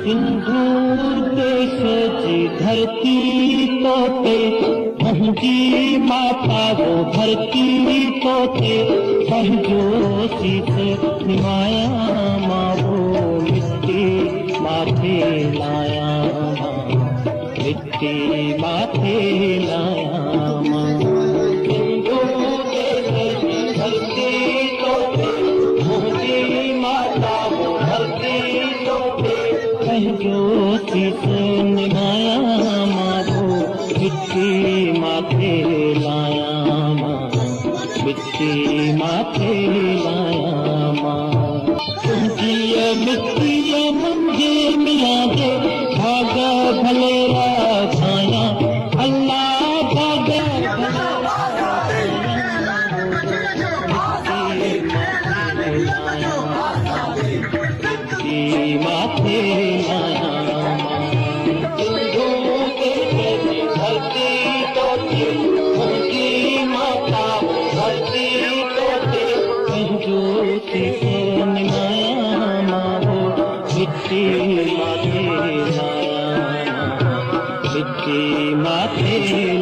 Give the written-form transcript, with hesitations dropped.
सिंदूर के सजी धरती तोते पहुंची माता वो धरती तोते सहजोशी से निमाया माँ वो मिट्टी माथे लाया मिट्टी माथे लाया माँ सिंदूर के सजी धरती तोते पहुंची माता वो धरती तोते सहजोशी से निभाया माँ वो मिट्टी माथे लाया माँ मिट्टी माथे लाया माँ तुमकी ये मिट्टी ये मुझे मिला दे भागा भलेरा छाया अल्लाह भागा माथे लाया माता धरती तोते सहजोशी से निभाया माँ वो मिट्टी माथे लाया मिट्टी माथे